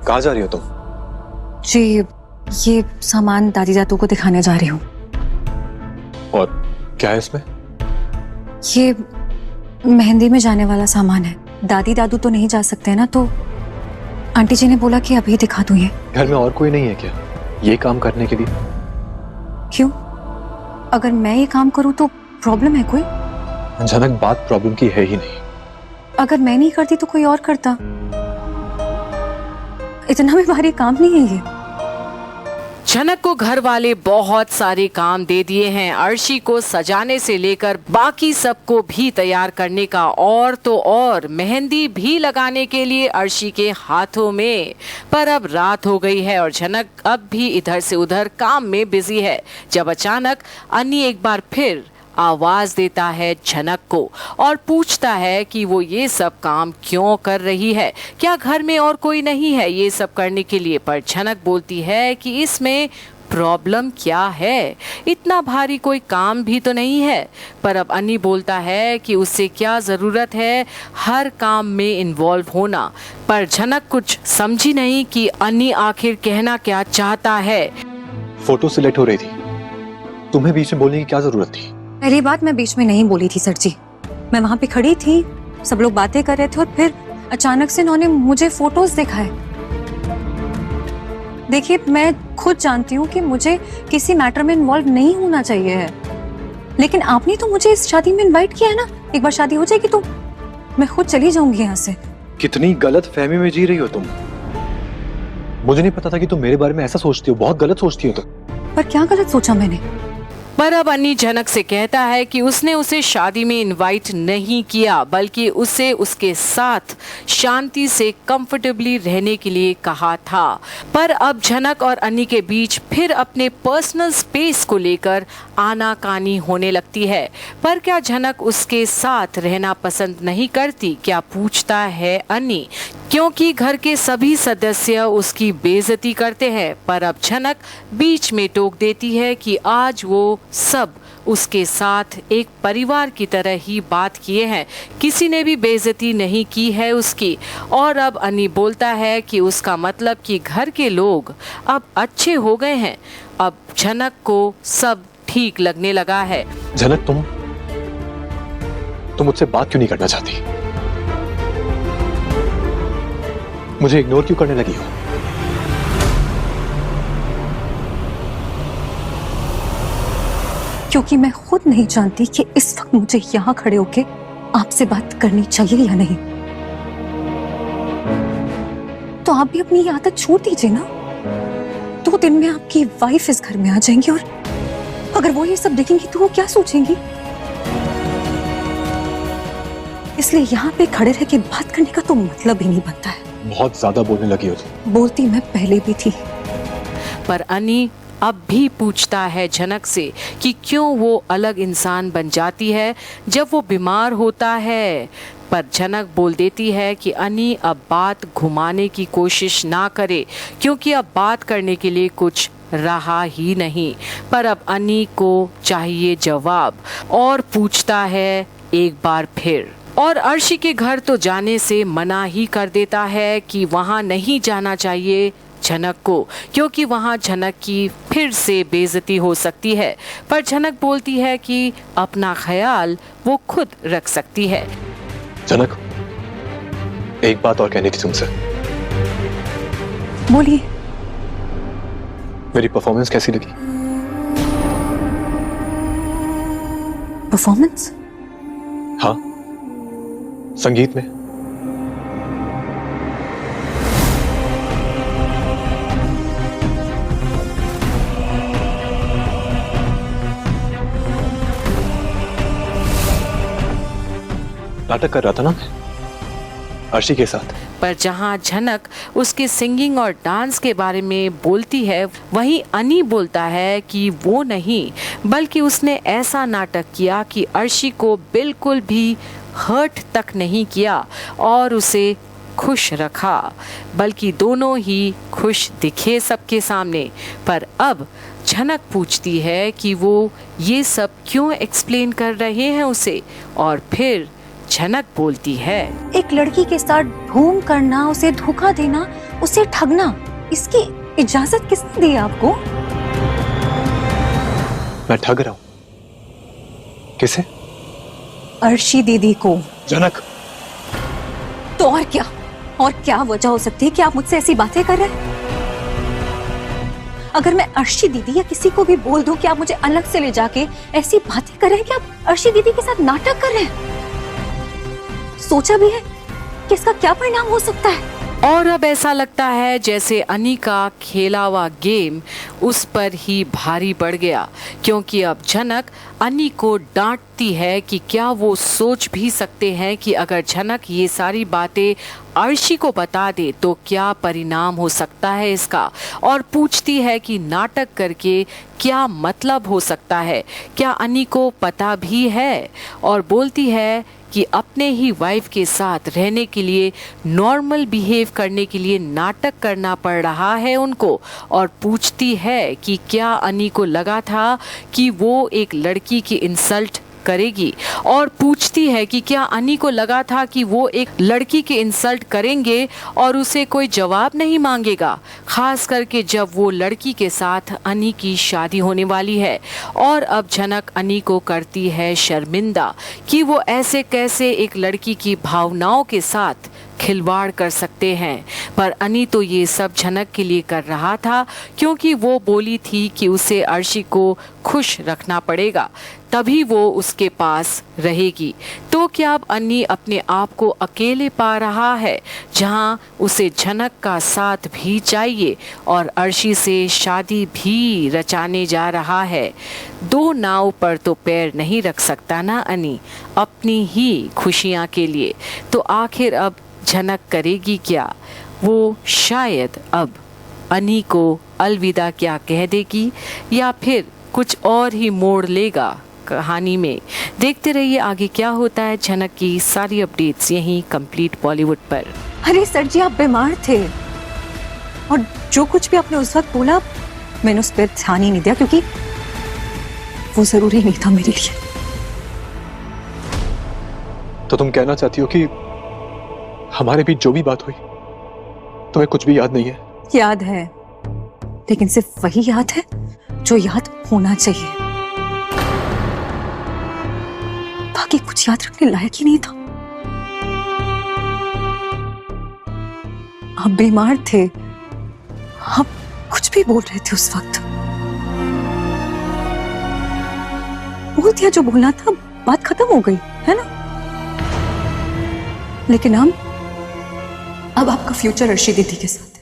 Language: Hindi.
कहाँ जा रही हो तुम? जी, ये सामान दादी दादू को दिखाने जा रही हूँ। और क्या है इसमें? ये मेहंदी में जाने वाला सामान है। दादी दादू तो नहीं जा सकते ना, तो आंटी जी ने बोला कि अभी दिखा दूँ। ये घर में और कोई नहीं है क्या ये काम करने के लिए? क्यों? अगर मैं ये काम करूँ तो प्रॉब्लम है कोई? जनक, बात प्रॉब्लम की है ही नहीं। अगर मैं नहीं करती तो कोई और करता। इतना भी भारी काम नहीं है ये। जनक को घर वाले बहुत सारे काम दे दिए हैं। अर्शी को सजाने से लेकर बाकी सबको भी तैयार करने का, और तो और मेहंदी भी लगाने के लिए अर्शी के हाथों में। पर अब रात हो गई है और जनक अब भी इधर से उधर काम में बिजी है, जब अचानक अन्नी एक बार फिर आवाज देता है जनक को और पूछता है कि वो ये सब काम क्यों कर रही है, क्या घर में और कोई नहीं है ये सब करने के लिए। पर जनक बोलती है कि इसमें प्रॉब्लम क्या है, इतना भारी कोई काम भी तो नहीं है। पर अब अन्नी बोलता है कि उससे क्या ज़रूरत है हर काम में इन्वॉल्व होना। पर जनक कुछ समझी नहीं कि अन्नी आखिर कहना क्या चाहता है। फोटो सिलेक्ट हो रही थी, तुम्हें बीच में बोलने की क्या जरूरत थी? पहली बात, मैं बीच में नहीं बोली थी सर जी। मैं वहां पे खड़ी थी, सब लोग बातें कर रहे थे और फिर अचानक से इन्होंने मुझे फोटोज दिखाए। देखिए, मैं खुद जानती हूँ कि मुझे किसी मैटर में इन्वॉल्व नहीं होना चाहिए है, लेकिन आपने तो मुझे इस शादी में इनवाइट किया है ना। एक बार शादी हो जाएगी तो मैं खुद चली जाऊंगी यहाँ से। कितनी गलत फहमी में जी रही हो तुम। मुझे नहीं पता था कि तुम मेरे बारे में ऐसा सोचती हो। बहुत गलत सोचती हो तुम। पर क्या गलत सोचा मैंने? पर अब अन्नी जनक से कहता है कि उसने उसे शादी में इनवाइट नहीं किया, बल्कि उसे उसके साथ शांति से कंफर्टेबली रहने के लिए कहा था। पर अब जनक और अन्नी के बीच फिर अपने पर्सनल स्पेस को लेकर आनाकानी होने लगती है। पर क्या जनक उसके साथ रहना पसंद नहीं करती, क्या पूछता है अन्नी, क्योंकि घर के सभी सदस्य उसकी बेइज्जती करते हैं। पर अब जनक बीच में टोक देती है कि आज वो सब उसके साथ एक परिवार की तरह ही बात किए हैं, किसी ने भी बेइज्जती नहीं की है उसकी। और अब अन्नी बोलता है कि उसका मतलब कि घर के लोग अब अच्छे हो गए हैं। अब जनक को सब ठीक लगने लगा है। जनक, तुम मुझसे बात क्यों नहीं करना चाहती? मुझे इग्नोर क्यों करने लगी हो? क्योंकि मैं खुद नहीं जानती कि इस वक्त मुझे यहाँ खड़े होके आपसे बात करनी चाहिए या नहीं। तो आप भी अपनी ये आदत छोड़ दीजिए ना। 2 दिन में आपकी वाइफ इस घर में आ जाएंगी और अगर वो ये सब देखेंगी तो वो क्या सोचेंगी। इसलिए यहाँ पे खड़े रह के बात करने का तो मतलब ही नहीं बनता है। बहुत ज्यादा बोलने लगी हो तुम। बोलती मैं पहले भी थी। पर अन्नी अब भी पूछता है जनक से कि क्यों वो अलग इंसान बन जाती है जब वो बीमार होता है। पर जनक बोल देती है कि अन्नी अब बात घुमाने की कोशिश ना करे, क्योंकि अब बात करने के लिए कुछ रहा ही नहीं। पर अब अन्नी को चाहिए जवाब और पूछता है एक बार फिर। और अर्शी के घर तो जाने से मना ही कर देता है कि वहाँ नहीं जाना चाहिए जनक को, क्योंकि वहाँ जनक की फिर से बेइज्जती हो सकती है। पर जनक बोलती है कि अपना ख्याल वो खुद रख सकती है। जनक, एक बात और कहनी थी तुमसे। बोलिए। मेरी परफॉर्मेंस कैसी लगी? परफॉर्मेंस? हाँ, संगीत में। नाटक कर रहा था ना मैं अर्शी के साथ। पर जहाँ जनक उसके सिंगिंग और डांस के बारे में बोलती है, वहीं अन्नी बोलता है कि वो नहीं, बल्कि उसने ऐसा नाटक किया कि अर्शी को बिल्कुल भी हर्ट तक नहीं किया और उसे खुश रखा, बल्कि दोनों ही खुश दिखे सबके सामने। पर अब जनक पूछती है कि वो ये सब क्यों एक्सप्लेन कर रहे हैं उसे, और फिर जनक बोलती है, एक लड़की के साथ ढोंग करना, उसे धोखा देना उसे ठगना, इसकी इजाजत किसने दी आपको? मैं ठग रहा हूं। किसे? अर्शी दीदी को। जनक, तो और क्या वजह हो सकती है कि आप मुझसे ऐसी बातें कर रहे हैं? अगर मैं अर्शी दीदी या किसी को भी बोल दूं कि आप मुझे अलग से ले जाके ऐसी बातें कर रहे हैं कि आप अर्शी दीदी के साथ नाटक कर रहे हैं, सोचा भी है कि इसका क्या परिणाम हो सकता है? और अब ऐसा लगता है जैसे अनी का खेला हुआ गेम उस पर ही भारी पड़ गया, क्योंकि अब झनक अनी को डांटती है कि क्या वो सोच भी सकते हैं कि अगर झनक ये सारी बातें अर्शी को बता दे तो क्या परिणाम हो सकता है इसका, और पूछती है कि नाटक करके क्या मतलब हो सकता है, क्या अनी को पता भी है, और बोलती है कि अपने ही वाइफ के साथ रहने के लिए, नॉर्मल बिहेव करने के लिए नाटक करना पड़ रहा है उनको, और पूछती है कि क्या अनी को लगा था कि वो एक लड़की की इंसल्ट करेगी, और पूछती है कि क्या अनी को लगा था कि वो एक लड़की की इंसल्ट करेंगे और उसे कोई जवाब नहीं मांगेगा, खास करके जब वो लड़की के साथ अनी की शादी होने वाली है। और अब झनक अनी को करती है शर्मिंदा कि वो ऐसे कैसे एक लड़की की भावनाओं के साथ खिलवाड़ कर सकते हैं, पर अनी तो ये सब झनक के लिए कर रहा था क्योंकि वो बोली थी कि उसे अर्शी को खुश रखना पड़ेगा, तभी वो उसके पास रहेगी। तो क्या अब अनी अपने आप को अकेले पा रहा है, जहां उसे झनक का साथ भी चाहिए और अर्शी से शादी भी रचाने जा रहा है। दो नाव पर तो पैर नहीं रख सकता ना अनी, अपनी ही खुशियां के लिए। तो आखिर अब झनक करेगी क्या? वो शायद अब अनी को अलविदा क्या कह देगी, या फिर कुछ और ही मोड़ लेगा कहानी में। देखते रहिए आगे क्या होता है। झनक की सारी अपडेट्स यहीं कंप्लीट बॉलीवुड पर। अरे सर जी, आप बीमार थे और जो कुछ भी आपने उस वक्त बोला मैंने उस पर ध्यान ही नहीं दिया, क्योंकि वो जरूरी नहीं था मेरे लिए। तो तुम कहना चाहती हो कि हमारे बीच जो भी बात हुई तुम्हें कुछ भी याद नहीं है? याद है, लेकिन सिर्फ वही याद है जो याद होना चाहिए, बाकी कुछ याद रखने लायक ही नहीं था। आप बीमार थे, आप कुछ भी बोल रहे थे उस वक्त, बोल दिया जो बोलना था, बात खत्म हो गई है ना। लेकिन अब आपका फ्यूचर अर्शी दीदी के साथ है।